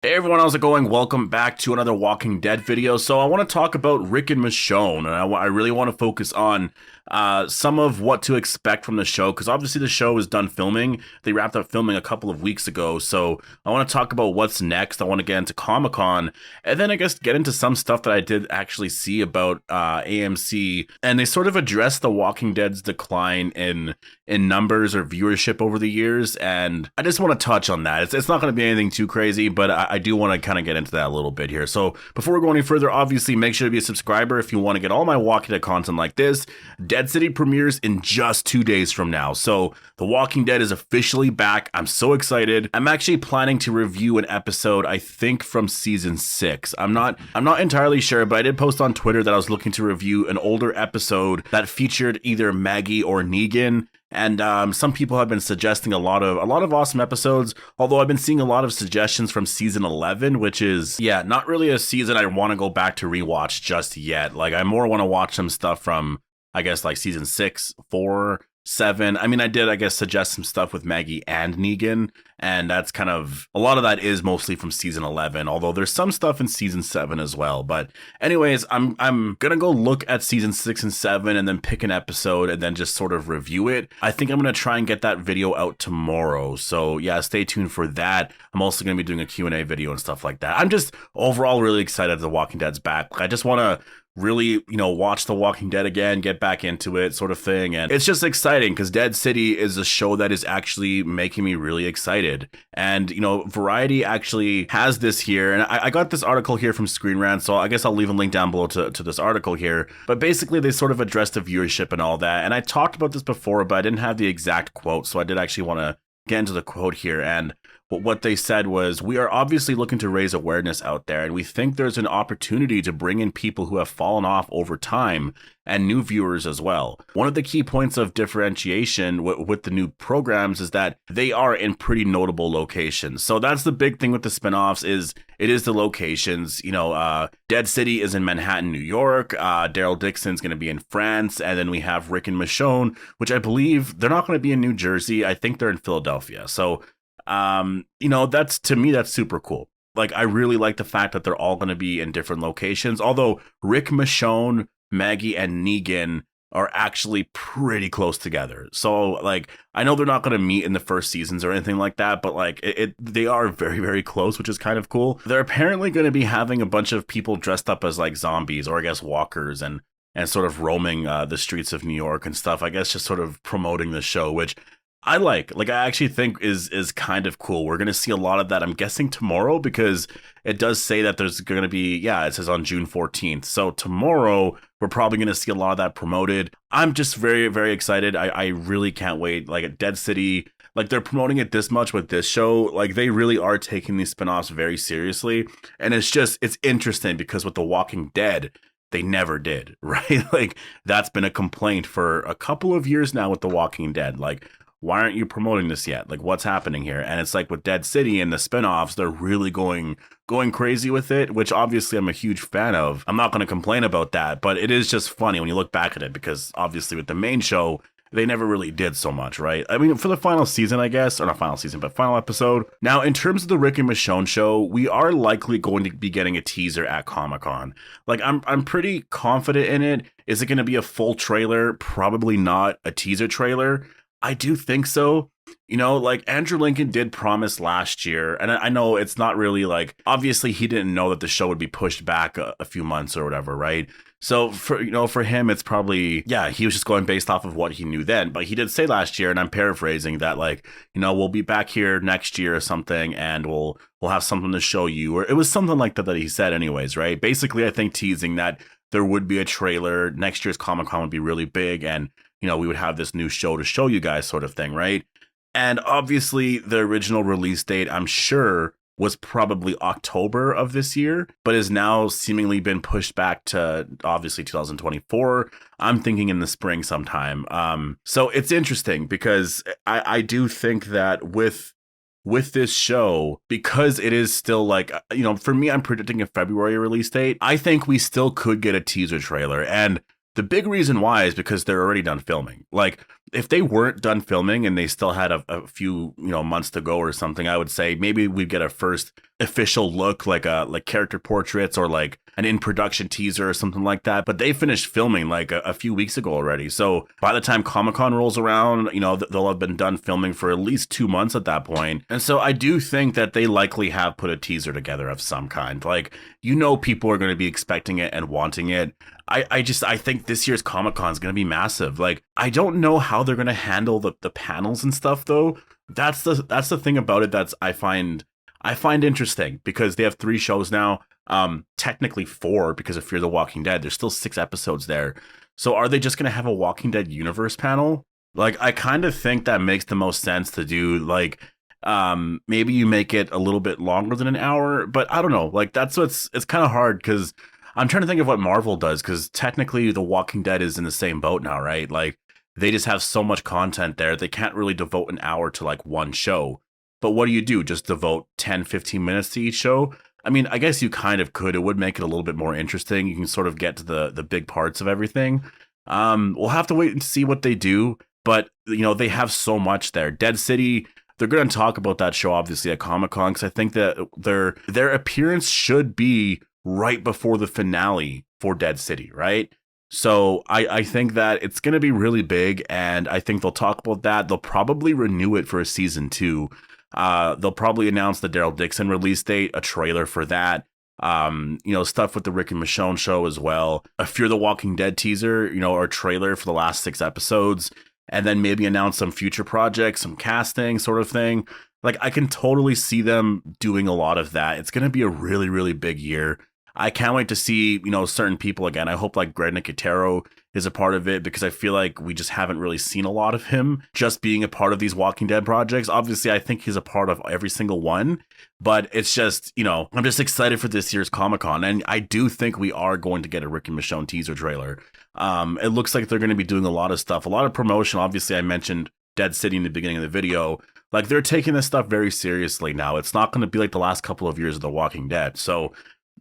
Hey everyone, how's it going? Welcome back to another Walking Dead video. So I want to talk about Rick and Michonne, and I really want to focus on some of what to expect from the show, because obviously the show is done filming. They wrapped up filming a couple of weeks ago, so I want to talk about what's next. I want to get into Comic-Con, and then I guess get into some stuff that I did actually see about AMC, and they sort of address the Walking Dead's decline in numbers or viewership over the years, and I just want to touch on that. It's not going to be anything too crazy, but I do want to kind of get into that a little bit here. So before we go any further, obviously make sure to be a subscriber if you want to get all my Walking Dead content like this. Dead City premieres in just 2 days from now, so The Walking Dead is officially back. I'm so excited. I'm actually planning to review an episode, I think from season 6. I'm not entirely sure, but I did post on Twitter that I was looking to review an older episode that featured either Maggie or Negan. And some people have been suggesting a lot of awesome episodes, although I've been seeing a lot of suggestions from season 11, which is, yeah, not really a season I want to go back to rewatch just yet. Like, I more want to watch some stuff from, I guess, like season 6, 4, 7. I mean, I did, I guess, suggest some stuff with Maggie and Negan, and that's kind of, a lot of that is mostly from season 11, although there's some stuff in season 7 as well. But anyways, I'm gonna go look at season 6 and 7 and then pick an episode and then just sort of review it. I think I'm gonna try and get that video out tomorrow, so yeah, stay tuned for that. I'm also gonna be doing a Q&A video and stuff like that. I'm just overall really excited that The Walking Dead's back. I just want to really, watch The Walking Dead again, get back into it, sort of thing. And it's just exciting because Dead City is a show that is actually making me really excited. And, Variety actually has this here. And I got this article here from Screen Rant, so I guess I'll leave a link down below to this article here. But basically, they sort of addressed the viewership and all that. And I talked about this before, but I didn't have the exact quote. So I did actually want to get into the quote here. And what they said was, "We are obviously looking to raise awareness out there, and we think there's an opportunity to bring in people who have fallen off over time and new viewers as well. One of the key points of differentiation with the new programs is that they are in pretty notable locations." So that's the big thing with the spinoffs, is it is the locations. Dead City is in Manhattan, New York. Daryl Dixon's going to be in France, and then we have Rick and Michonne, which I believe they're not going to be in New Jersey. I think they're in Philadelphia. So that's, to me, that's super cool. Like, I really like the fact that they're all going to be in different locations, although Rick, Michonne, Maggie, and Negan are actually pretty close together. So, like, I know they're not going to meet in the first seasons or anything like that, but like they are very, very close, which is kind of cool. They're apparently going to be having a bunch of people dressed up as like zombies, or I guess walkers, and sort of roaming the streets of New York and stuff. I guess just sort of promoting the show, which I like I actually think is kind of cool. We're going to see a lot of that, I'm guessing tomorrow, because it does say that there's going to be, it says on June 14th. So tomorrow, we're probably going to see a lot of that promoted. I'm just very, very excited. I really can't wait. Like, at Dead City, like, they're promoting it this much with this show. Like, they really are taking these spinoffs very seriously. And it's interesting because with The Walking Dead, they never did, right? Like, that's been a complaint for a couple of years now with The Walking Dead. Like, why aren't you promoting this yet? Like, what's happening here? And it's like with Dead City and the spinoffs, they're really going crazy with it, which obviously I'm a huge fan of. I'm not going to complain about that, but it is just funny when you look back at it, because obviously with the main show, they never really did so much, right? I mean, for the final season, I guess, or not final season, but final episode. Now, in terms of the Rick and Michonne show, we are likely going to be getting a teaser at Comic-Con. Like, I'm pretty confident in it. Is it going to be a full trailer? Probably not a teaser trailer. I do think so. Like, Andrew Lincoln did promise last year, and I know it's not really, like, obviously he didn't know that the show would be pushed back a few months or whatever, right? So for him, it's probably, he was just going based off of what he knew then. But he did say last year, and I'm paraphrasing, that, like, we'll be back here next year or something, and we'll have something to show you, or it was something like that he said anyways, right? Basically, I think teasing that there would be a trailer. Next year's Comic-Con would be really big, and we would have this new show to show you guys, sort of thing, right? And obviously, the original release date, I'm sure, was probably October of this year, but has now seemingly been pushed back to, obviously, 2024. I'm thinking in the spring sometime. So it's interesting, because I do think that with this show, because it is still like, for me, I'm predicting a February release date. I think we still could get a teaser trailer. And The big reason why is because they're already done filming. Like, if they weren't done filming and they still had a few, months to go or something, I would say maybe we'd get a first official look, like character portraits or like an in production teaser or something like that. But they finished filming like a few weeks ago already. So by the time Comic-Con rolls around, they'll have been done filming for at least 2 months at that point. And so I do think that they likely have put a teaser together of some kind. Like, people are going to be expecting it and wanting it. I think this year's Comic-Con is going to be massive. Like, I don't know how they're going to handle the panels and stuff though. That's the thing about it that's I find interesting, because they have 3 shows now. Technically 4 because of Fear the Walking Dead. There's still 6 episodes there. So are they just going to have a Walking Dead universe panel? Like, I kind of think that makes the most sense to do. Like, maybe you make it a little bit longer than an hour, but I don't know. Like, it's kind of hard, because I'm trying to think of what Marvel does, because technically The Walking Dead is in the same boat now, right? Like, they just have so much content there. They can't really devote an hour to like one show. But what do? Just devote 10, 15 minutes to each show? I mean, I guess you kind of could. It would make it a little bit more interesting. You can sort of get to the big parts of everything. We'll have to wait and see what they do. But, they have so much there. Dead City, they're going to talk about that show, obviously, at Comic-Con, because I think that their appearance should be right before the finale for Dead City, right? So I think that it's going to be really big, and I think they'll talk about that. They'll probably renew it for a season 2. They'll probably announce the Daryl Dixon release date, a trailer for that. Stuff with the Rick and Michonne show as well. A Fear the Walking Dead teaser, or trailer for the last 6 episodes. And then maybe announce some future projects, some casting sort of thing. Like, I can totally see them doing a lot of that. It's going to be a really, really big year. I can't wait to see, certain people again. I hope like Greg Nicotero is a part of it, because I feel like we just haven't really seen a lot of him just being a part of these Walking Dead projects. Obviously, I think he's a part of every single one, but it's just, I'm just excited for this year's Comic-Con. And I do think we are going to get a Rick and Michonne teaser trailer. It looks like they're going to be doing a lot of stuff, a lot of promotion. Obviously, I mentioned Dead City in the beginning of the video. Like, they're taking this stuff very seriously now. It's not going to be like the last couple of years of The Walking Dead. So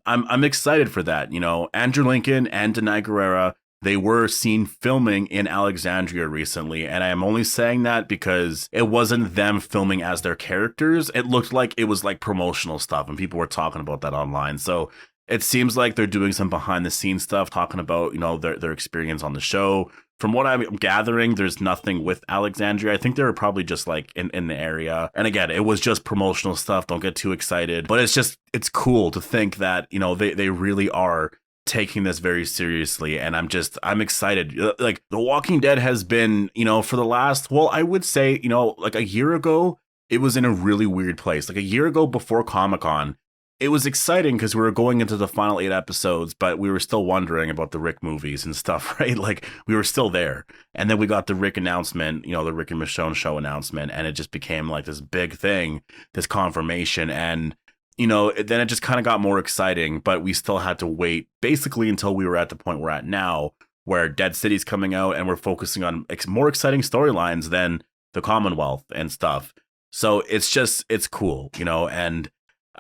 I'm excited for that. Andrew Lincoln and Denai Guerrera, they were seen filming in Alexandria recently, and I am only saying that because it wasn't them filming as their characters. It looked like it was like promotional stuff, and people were talking about that online. So it seems like they're doing some behind the scenes stuff, talking about, their experience on the show. From what I'm gathering, there's nothing with Alexandria. I think they were probably just like in the area. And again, it was just promotional stuff. Don't get too excited. But it's cool to think that, they really are taking this very seriously. And I'm excited. Like, The Walking Dead has been, for the last, well, I would say, like a year ago, it was in a really weird place. Like a year ago before Comic-Con, it was exciting because we were going into the final 8 episodes, but we were still wondering about the Rick movies and stuff, right? Like, we were still there. And then we got the Rick announcement, the Rick and Michonne show announcement, and it just became like this big thing, this confirmation. And, then it just kind of got more exciting, but we still had to wait basically until we were at the point we're at now, where Dead City's coming out and we're focusing on more exciting storylines than the Commonwealth and stuff. So it's cool, and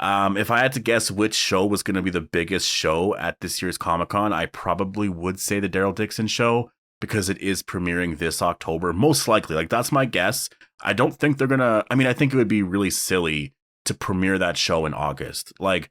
if I had to guess which show was going to be the biggest show at this year's Comic-Con, I probably would say the Daryl Dixon show, because it is premiering this October, most likely. Like, that's my guess. I don't think they're going to, I think it would be really silly to premiere that show in August. Like,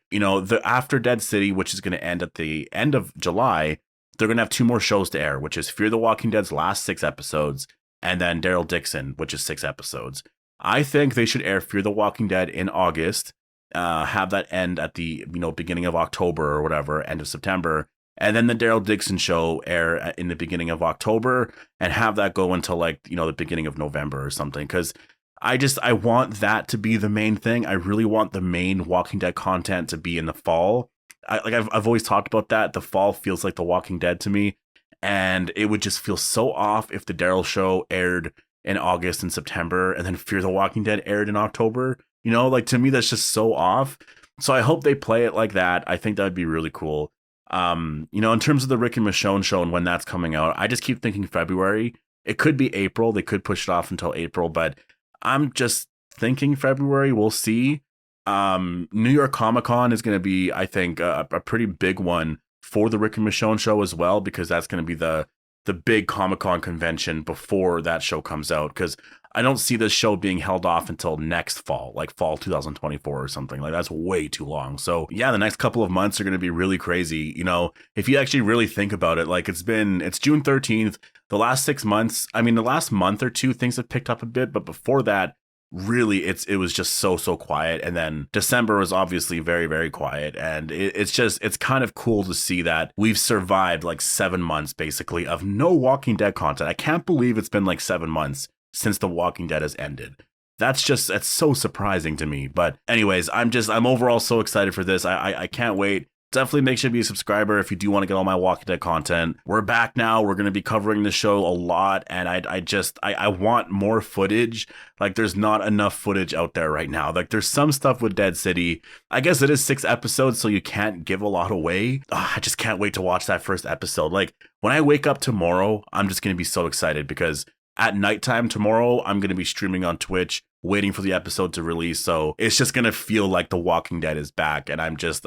after Dead City, which is going to end at the end of July, they're going to have 2 more shows to air, which is Fear the Walking Dead's last 6 episodes, and then Daryl Dixon, which is 6 episodes. I think they should air Fear the Walking Dead in August, have that end at the beginning of October or whatever, end of September, and then the Daryl Dixon show air in the beginning of October, and have that go until like the beginning of November or something. Because I want that to be the main thing. I really want the main Walking Dead content to be in the fall. I've always talked about that. The fall feels like The Walking Dead to me, and it would just feel so off if the Daryl show aired in August and September, and then Fear the Walking Dead aired in October. Like, to me, that's just so off. So I hope they play it like that. I think that would be really cool. In terms of the Rick and Michonne show and when that's coming out, I just keep thinking February. It could be April. They could push it off until April, but I'm just thinking February. We'll see. New York Comic-Con is going to be, I think, a pretty big one for the Rick and Michonne show as well, because that's going to be the the big Comic-Con convention before that show comes out, because I don't see this show being held off until next fall, like fall 2024 or something. Like, that's way too long. So yeah, the next couple of months are going to be really crazy. You know, if you actually really think about it, like it's June 13th. The last 6 months, I mean, the last month or two, things have picked up a bit, but before that, really it was just so quiet. And then December was obviously very, very quiet. And it's kind of cool to see that we've survived like 7 months basically of no Walking Dead content. I can't believe it's been like 7 months since The Walking Dead has ended. That's so surprising to me. But anyways, I'm overall so excited for this. I can't wait. Definitely make sure to be a subscriber if you do want to get all my Walking Dead content. We're back now. We're going to be covering the show a lot, and I want more footage. Like, there's not enough footage out there right now. Like, there's some stuff with Dead City. I guess it is 6 episodes, so you can't give a lot away. I just can't wait to watch that first episode. Like, when I wake up tomorrow, I'm just going to be so excited because at nighttime tomorrow, I'm going to be streaming on Twitch, waiting for the episode to release. So it's just going to feel like The Walking Dead is back. And I'm so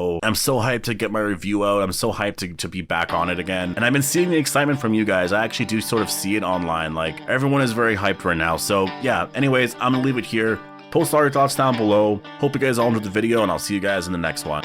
hyped to get my review out. I'm so hyped to be back on it again. And I've been seeing the excitement from you guys. I actually do sort of see it online. Like, everyone is very hyped right now. So yeah, anyways, I'm going to leave it here. Post all your thoughts down below. Hope you guys all enjoyed the video, and I'll see you guys in the next one.